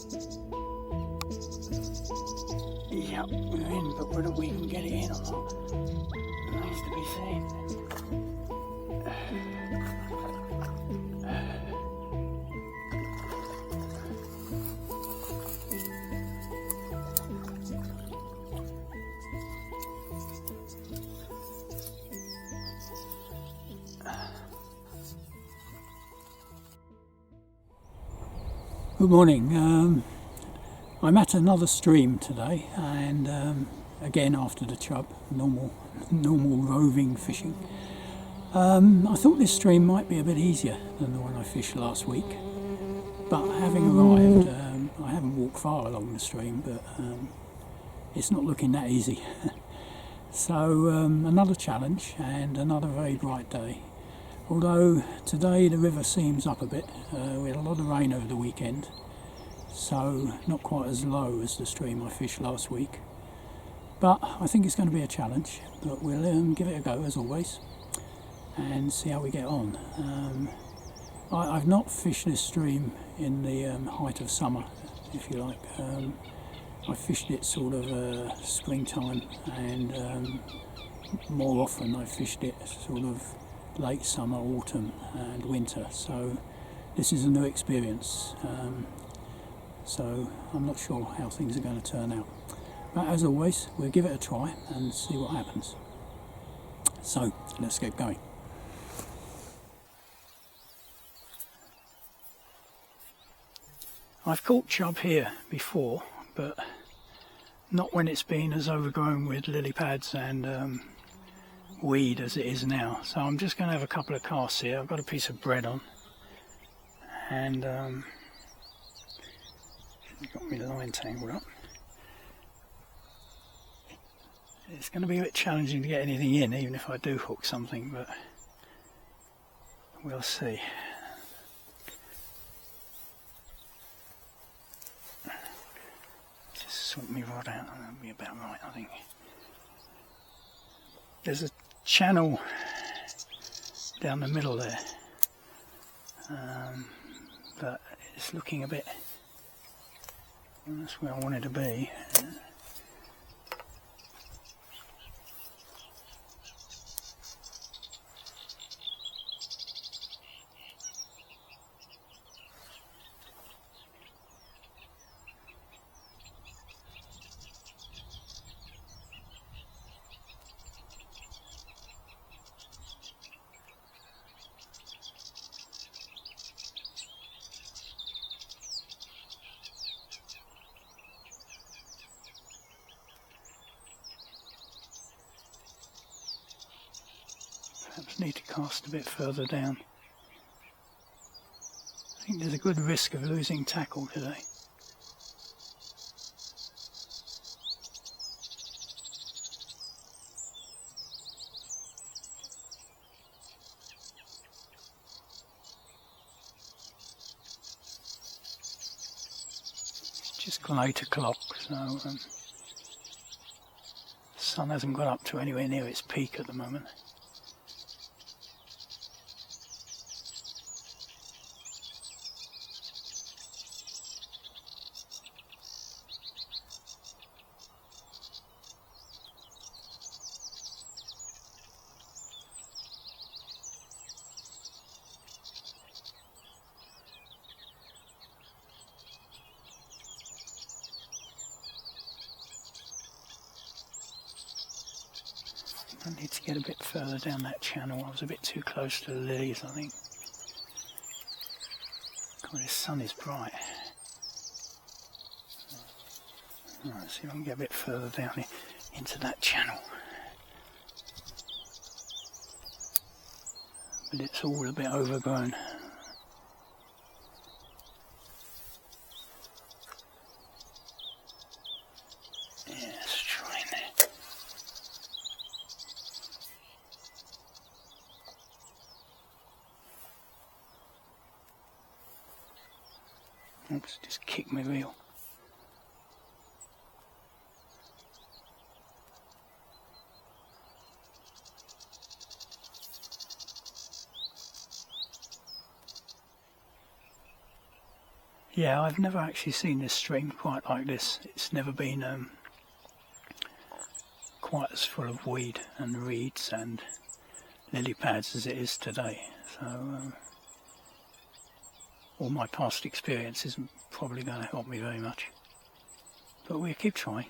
Yep, we're in, but whether we can get it in or not remains to be seen. Good morning. I'm at another stream today, and again after the chub, normal roving fishing. I thought this stream might be a bit easier than the one I fished last week, but having arrived, I haven't walked far along the stream, but it's not looking that easy. So another challenge and another very bright day. Although today the river seems up a bit. We had a lot of rain over the weekend, so not quite as low as the stream I fished last week. But I think it's going to be a challenge, but we'll give it a go as always and see how we get on. I've not fished this stream in the height of summer, if you like. I fished it sort of springtime, and more often I fished it sort of late summer, autumn and winter, so this is a new experience, so I'm not sure how things are going to turn out, but as always we'll give it a try and see what happens. So let's get going. I've caught chub here before, but not when it's been as overgrown with lily pads and weed as it is now. So I'm just going to have a couple of casts here. I've got a piece of bread on, and got my line tangled up. It's going to be a bit challenging to get anything in, even if I do hook something, but we'll see. Just sort my rod out, that'll be about right, I think. There's a channel down the middle there, but it's looking a bit, that's where I want it to be. Perhaps need to cast a bit further down. I think there's a good risk of losing tackle today. It's just gone 8 o'clock, so the sun hasn't got up to anywhere near its peak at the moment. I need to get a bit further down that channel. I was a bit too close to the lilies, I think. God, this sun is bright. Right, see if I can get a bit further down into that channel. But it's all a bit overgrown. Oops, just kicked my reel. Yeah, I've never actually seen this stream quite like this. It's never been quite as full of weed and reeds and lily pads as it is today. So all my past experience isn't probably going to help me very much. But we'll keep trying.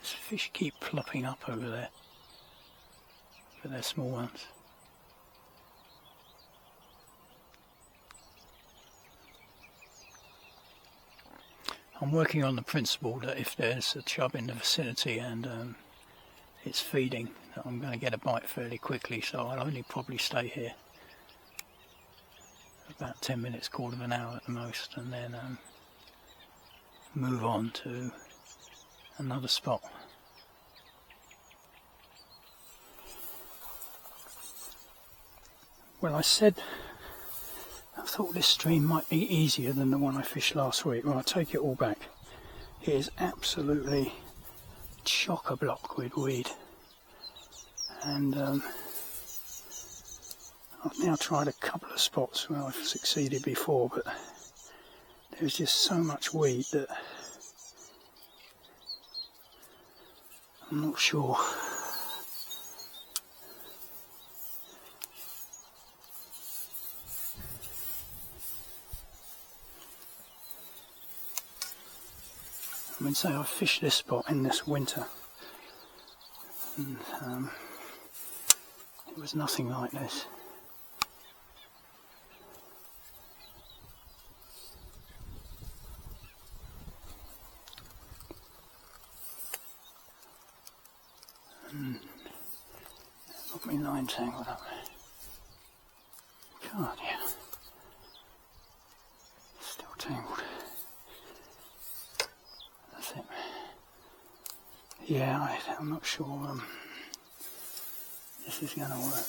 These fish keep plopping up over there, but they're small ones. I'm working on the principle that if there's a chub in the vicinity and it's feeding, that I'm going to get a bite fairly quickly, so I'll only probably stay here about 10 minutes, quarter of an hour at the most, and then move on to another spot. Well, I thought this stream might be easier than the one I fished last week. Well, I take it all back. It is absolutely chock-a-block with weed. And I've now tried a couple of spots where I've succeeded before, but there's just so much weed that I'm not sure. I mean, say I've fished this spot in this winter, and it was nothing like this. And got my line tangled up. God, yeah. Still tangled. Yeah, I'm not sure this is going to work.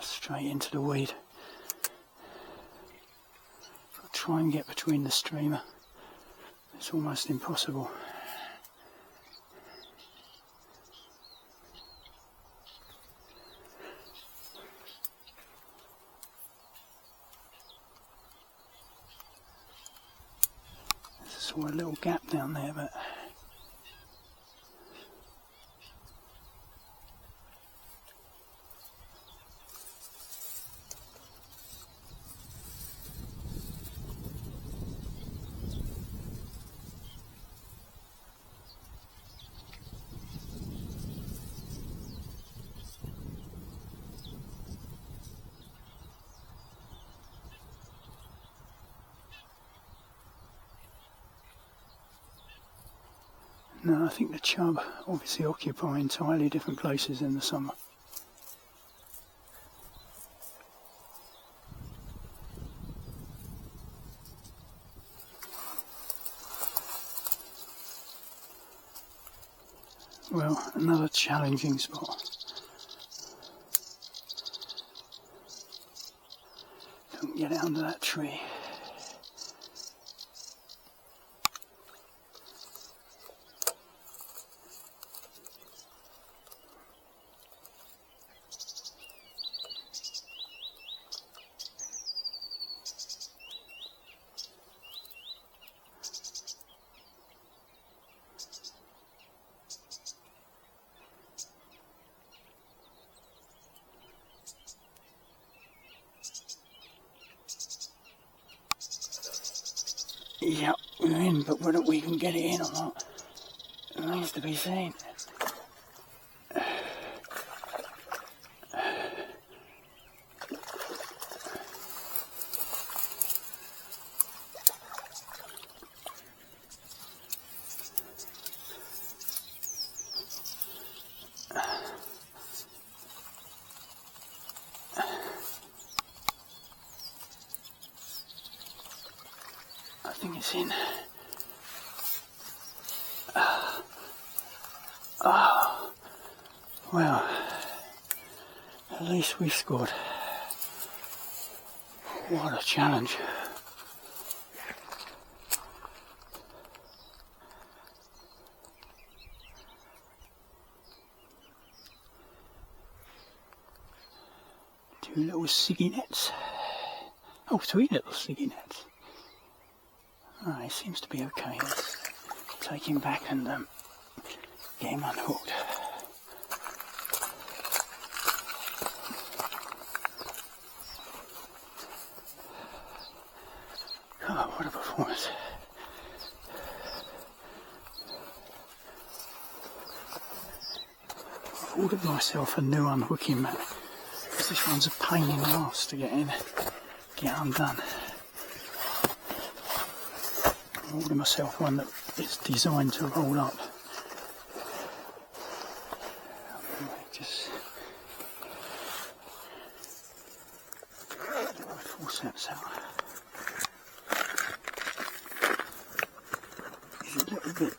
Straight into the weed. I'll try and get between the streamer. It's almost impossible. There's sort of a little gap down there, but no, I think the chub obviously occupy entirely different places in the summer. Well, another challenging spot. Don't get it under that tree. Yep, we're in, but whether we can get it in or not remains to be seen. I think it's in. Well, at least we scored. What a challenge. Two little siggy nets. Oh, three little siggy nets. Oh, he seems to be okay. Let's take him back and get him unhooked. Oh, what a performance. I've ordered myself a new unhooking mat because this one's a pain in the arse to get in, get undone. I ordered myself one that is designed to roll up. Just force that out. He's a little bit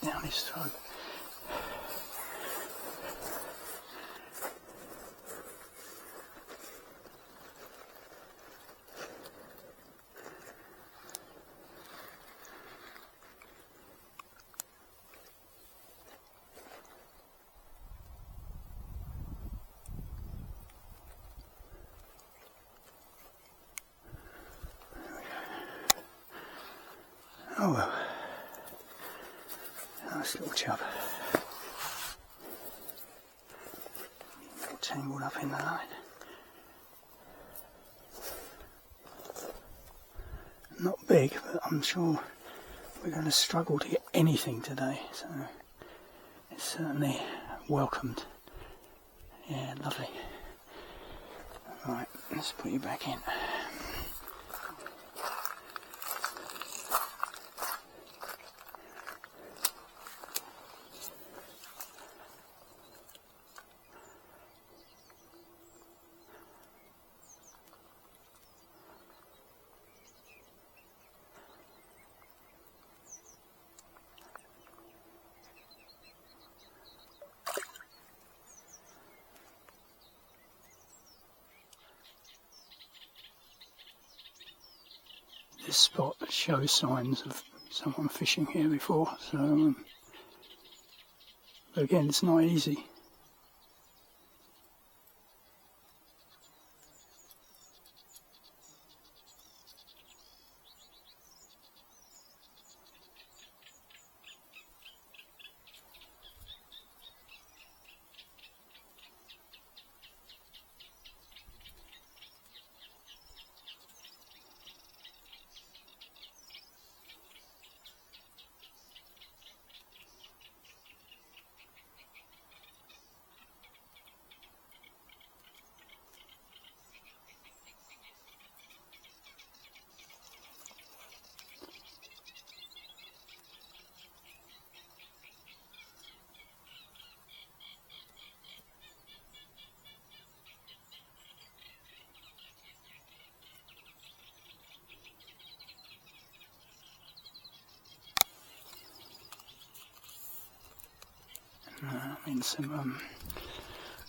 down his throat. Oh well, nice little chub. All tangled up in the line. Not big, but I'm sure we're going to struggle to get anything today, so it's certainly welcomed. Yeah, lovely. Right, let's put you back in. This spot shows signs of someone fishing here before, so but again, it's not easy.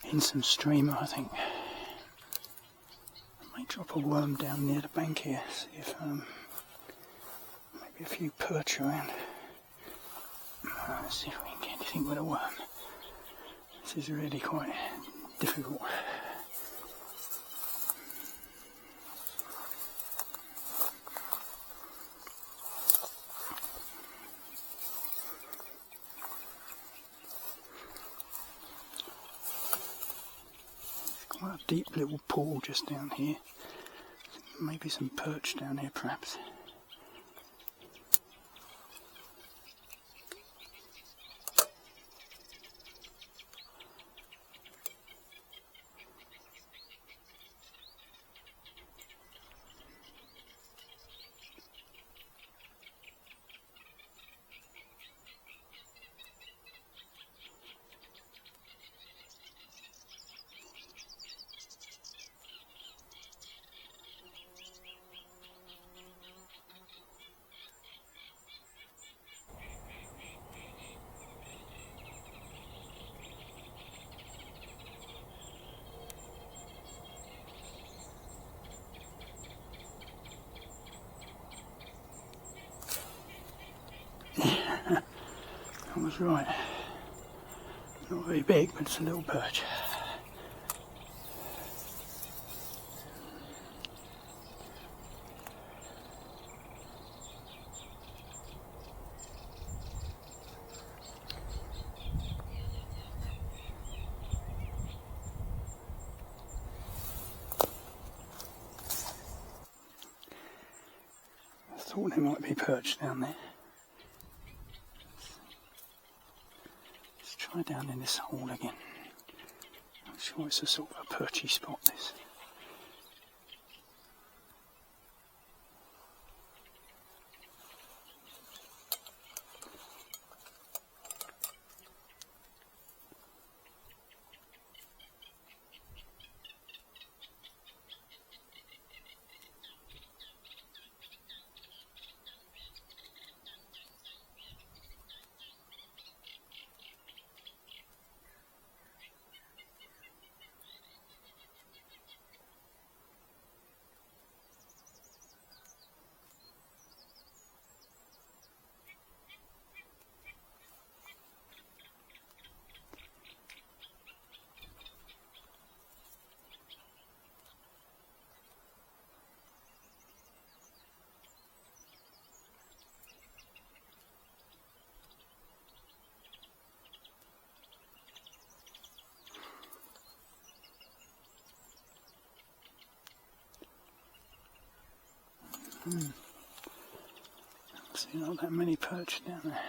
In some streamer, I think. I might drop a worm down near the bank here, see if maybe a few perch around. Let's see if we can get anything with a worm. This is really quite difficult. Quite a deep little pool just down here. Maybe some perch down here perhaps. was right. Not very big, but it's a little perch. I thought there might be perch down there. Let's try down in this hole again. I'm sure it's a sort of a perchy spot, this. See, not that many perch down there.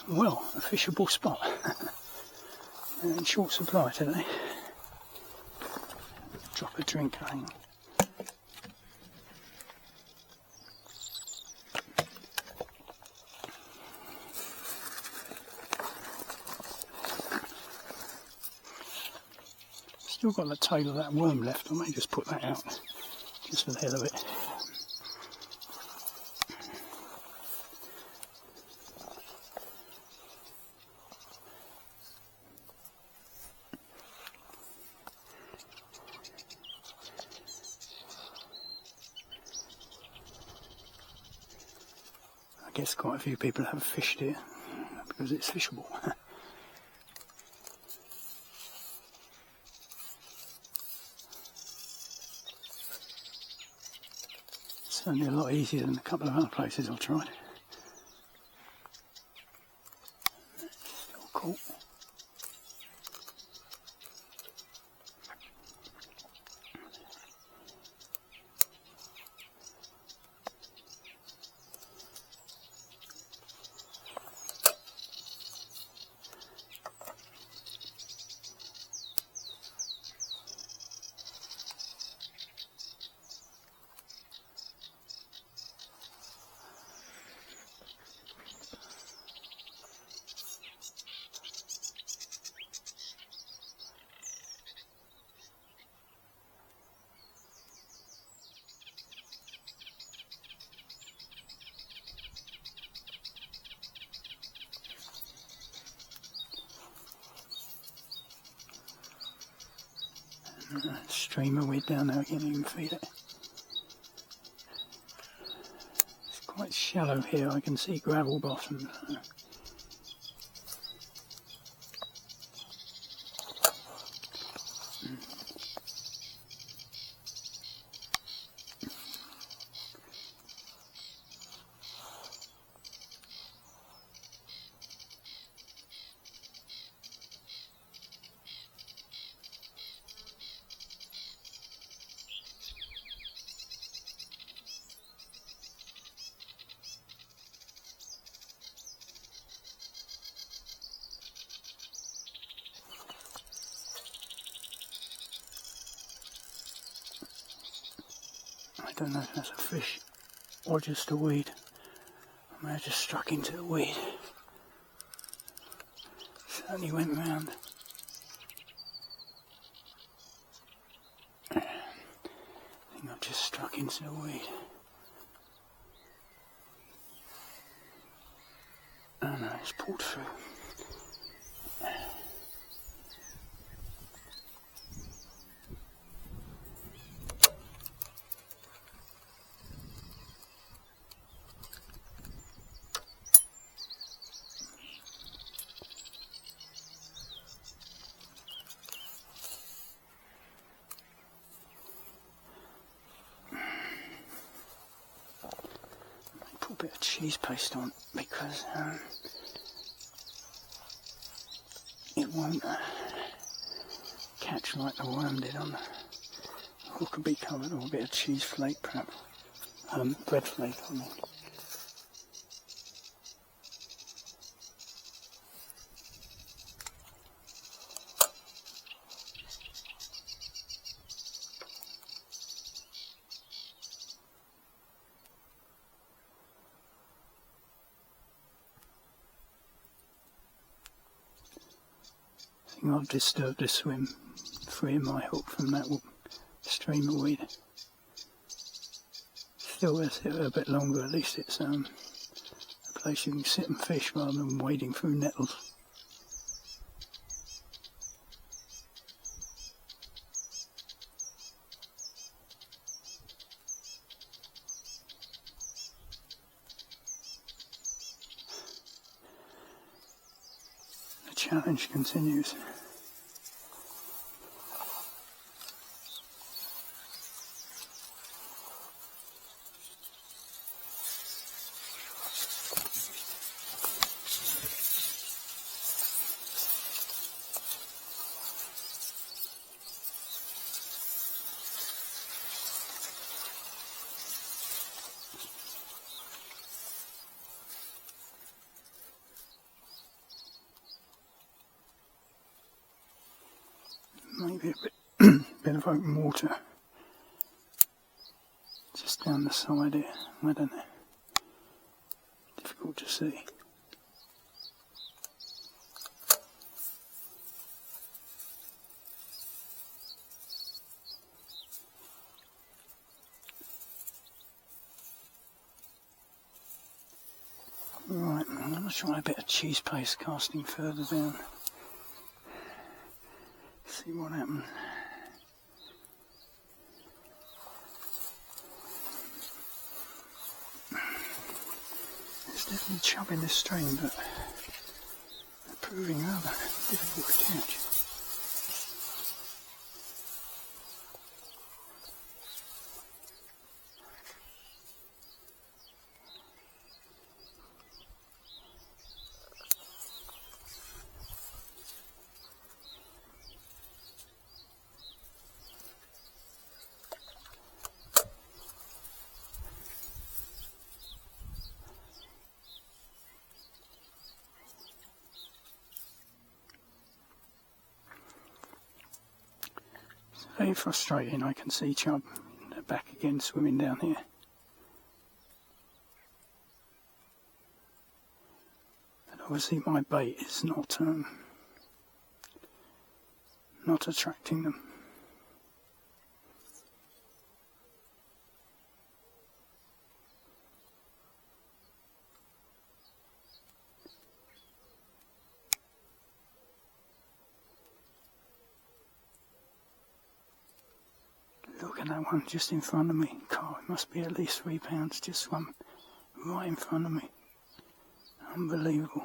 Well, a fishable spot. They're in short supply today. Drop a drink, I think. Still got the tail of that worm left. I may just put that out, just for the hell of it. I guess quite a few people have fished here because it's fishable. Certainly a lot easier than a couple of other places I've tried. Still caught. Stream of weed down there, I can't even feed it. It's quite shallow here, I can see gravel bottom. I don't know if that's a fish or just a weed. I may have just struck into the weed. Certainly went round. I think I've just struck into the weed. Oh no, it's pulled through. bit of cheese paste on because it won't catch like the worm did on the hook. Could be covered, or a bit of cheese flake perhaps, bread flake I mean. I've disturbed the swim, freeing my hook from that stream of weed. Still worth it a bit longer, at least it's a place you can sit and fish rather than wading through nettles. The challenge continues. Maybe a bit of open water just down the side here, I don't know, difficult to see. Right, I'm going to try a bit of cheese paste casting further down. See what happens. There's definitely chub in this stream, but they're proving rather difficult to catch. Very frustrating. I can see chub. They're back again swimming down here. But obviously my bait is not attracting them. Look at that one just in front of me. God, it must be at least 3 pounds. Just swum right in front of me. Unbelievable.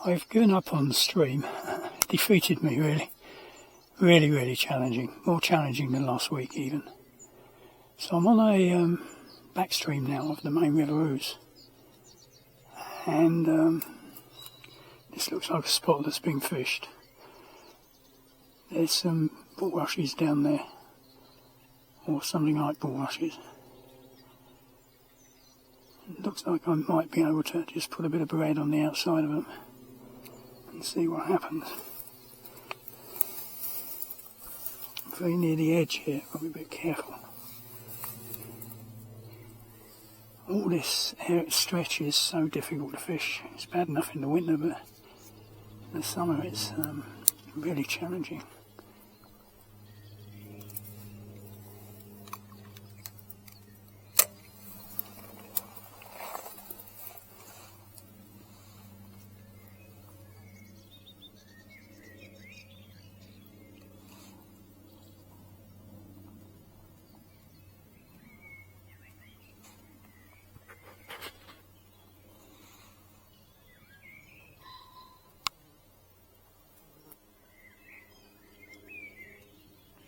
I've given up on the stream. Defeated me really. Really challenging, more challenging than last week even. So I'm on a backstream now of the main river Ouse, and this looks like a spot that's been fished. There's some bulrushes down there, or something like bulrushes. It looks like I might be able to just put a bit of bread on the outside of them and see what happens. Very near the edge here, got to be a bit careful. All this stretch is so difficult to fish. It's bad enough in the winter, but in the summer it's really challenging.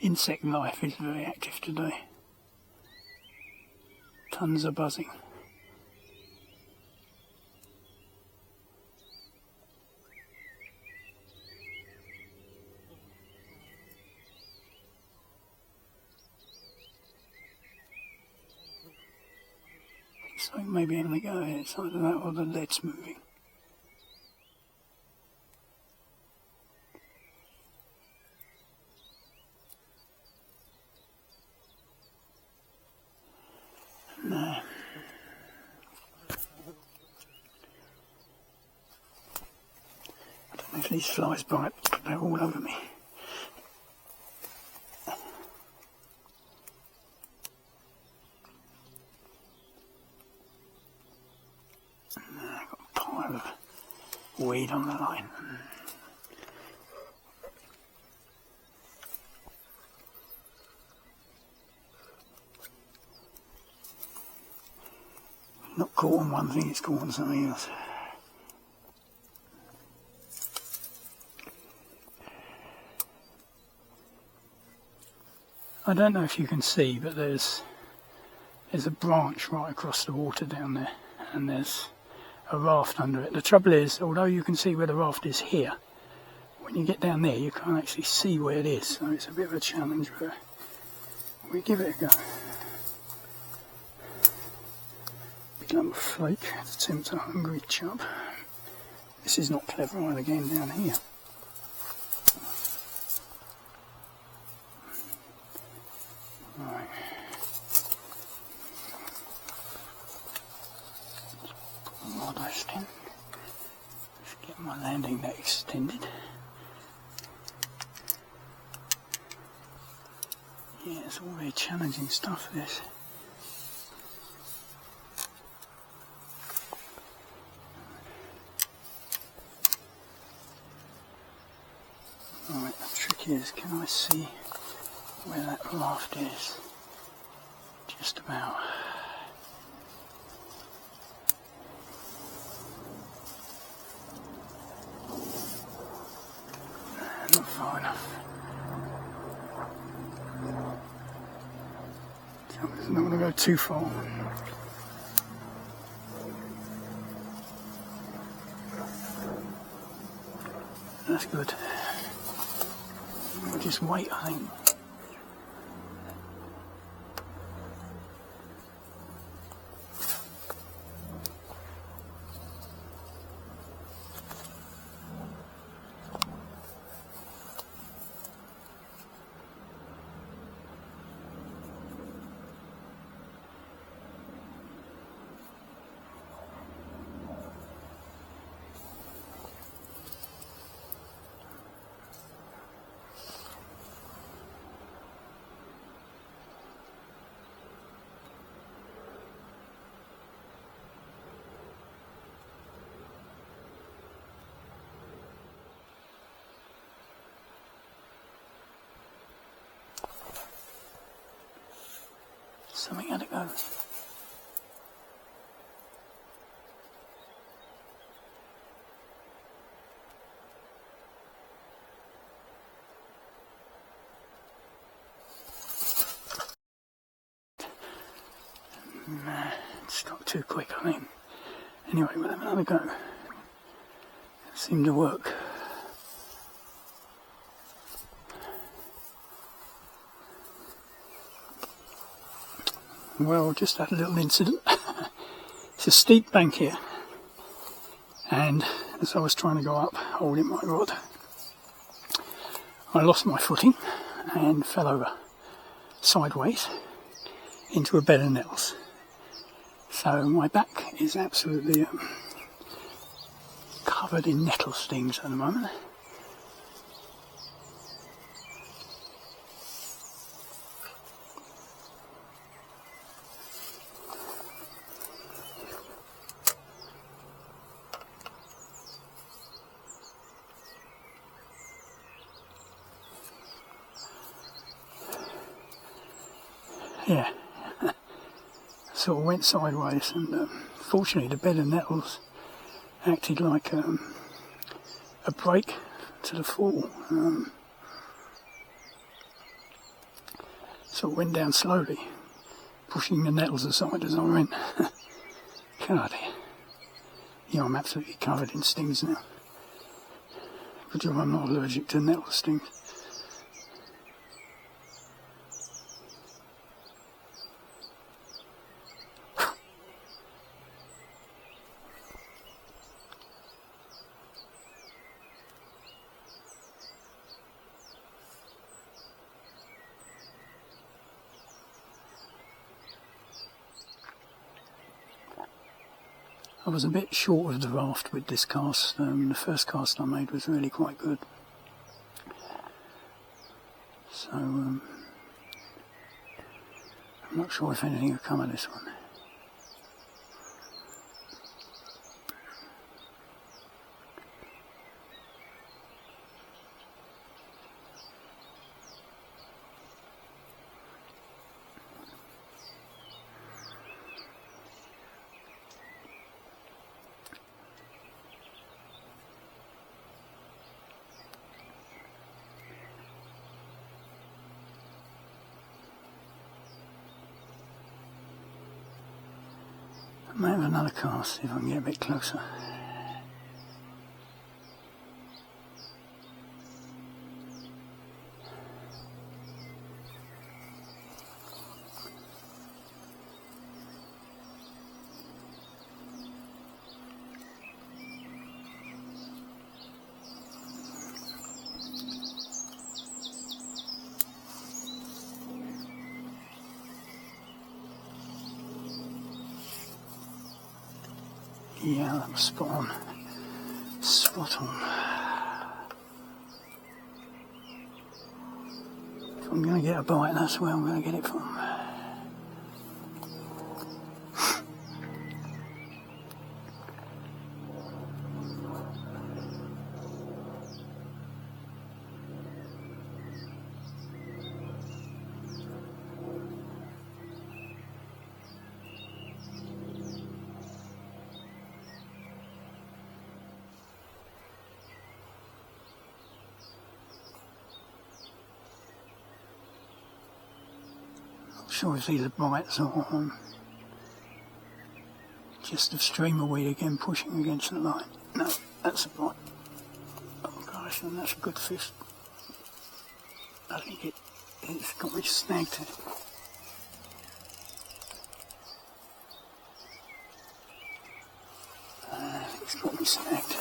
insect life is very active today. Tons of buzzing. It's like maybe having a go. It's either that or the lead's moving. No. I don't know if these flies bite, but they're all over me. I've got a pile of weed on the line. Not caught on one thing, it's caught on something else. I don't know if you can see, but there's a branch right across the water down there, and there's a raft under it. The trouble is, although you can see where the raft is here, when you get down there you can't actually see where it is, so it's a bit of a challenge, but we give it a go. Big lump of flake to tempt a hungry chub. This is not clever either, again down here. Right. Put more rod in. Let's get my landing net extended. Yeah, it's all very challenging stuff, this. Right, the trick is, can I see where that raft is? Just about. Not far enough. So I'm not going to go too far. That's good. We'll just wait, I think. Something had to go. Nah, it's not too quick, I think. Anyway, we'll have another go. It seemed to work. Well, just had a little incident. It's a steep bank here, and as I was trying to go up holding my rod, I lost my footing and fell over sideways into a bed of nettles. So my back is absolutely covered in nettle stings at the moment. Yeah, sort of went sideways, and fortunately the bed of nettles acted like a brake to the fall. sort of went down slowly, pushing the nettles aside as I went. God, yeah, I'm absolutely covered in stings now. Good job I'm not allergic to nettle stings. I was a bit short of the raft with this cast. The first cast I made was really quite good. So I'm not sure if anything will come of this one. I might have another cast if I can get a bit closer. Yeah, that was spot on. Spot on. If I'm going to get a bite, that's where I'm going to get it from. Sure if these are bites or just a streamer weed again pushing against the line. No, that's a bite. Oh gosh, and that's a good fish. I think it's got me snagged. It's got me snagged.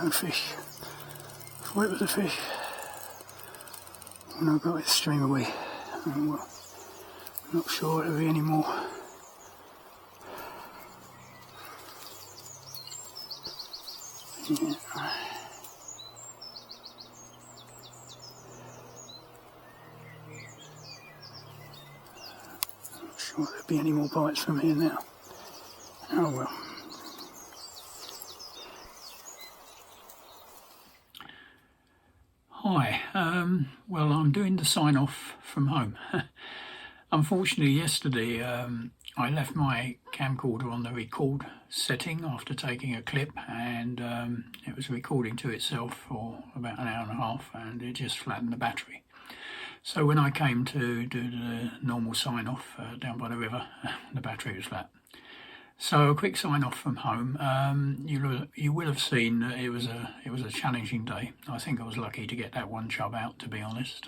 No fish. Thought it was a fish. When I got it stream away. Well, not sure it'll be any more. Yeah. Not sure there'll be any more bites from here now. Oh well. Hi, well I'm doing the sign off from home. Unfortunately yesterday I left my camcorder on the record setting after taking a clip, and it was recording to itself for about an hour and a half, and it just flattened the battery. So when I came to do the normal sign off down by the river, the battery was flat. So a quick sign off from home. You will have seen that it was a challenging day. I think I was lucky to get that one chub out, to be honest.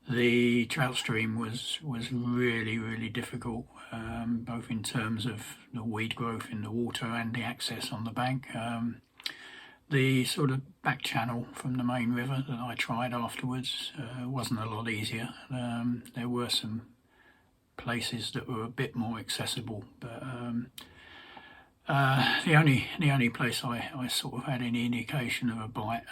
The trout stream was really difficult, both in terms of the weed growth in the water and the access on the bank. The sort of back channel from the main river that I tried afterwards wasn't a lot easier. There were some places that were a bit more accessible, but the only place I sort of had any indication of a bite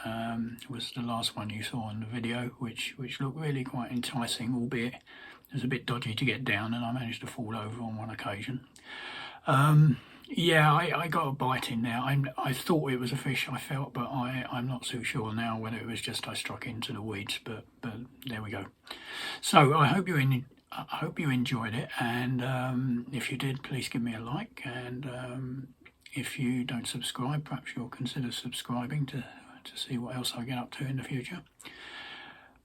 was the last one you saw in the video, which looked really quite enticing, albeit it was a bit dodgy to get down, and I managed to fall over on one occasion. Yeah, I got a bite in there. I thought it was a fish, I felt, but I'm not so sure now whether it was just I struck into the weeds, but there we go. So I hope you enjoyed it, and if you did, please give me a like, and If you don't subscribe, perhaps you'll consider subscribing to see what else I get up to in the future.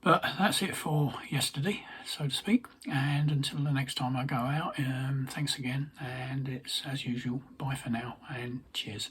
But that's it for yesterday, so to speak, and until the next time I go out, thanks again, and it's as usual, bye for now, and cheers.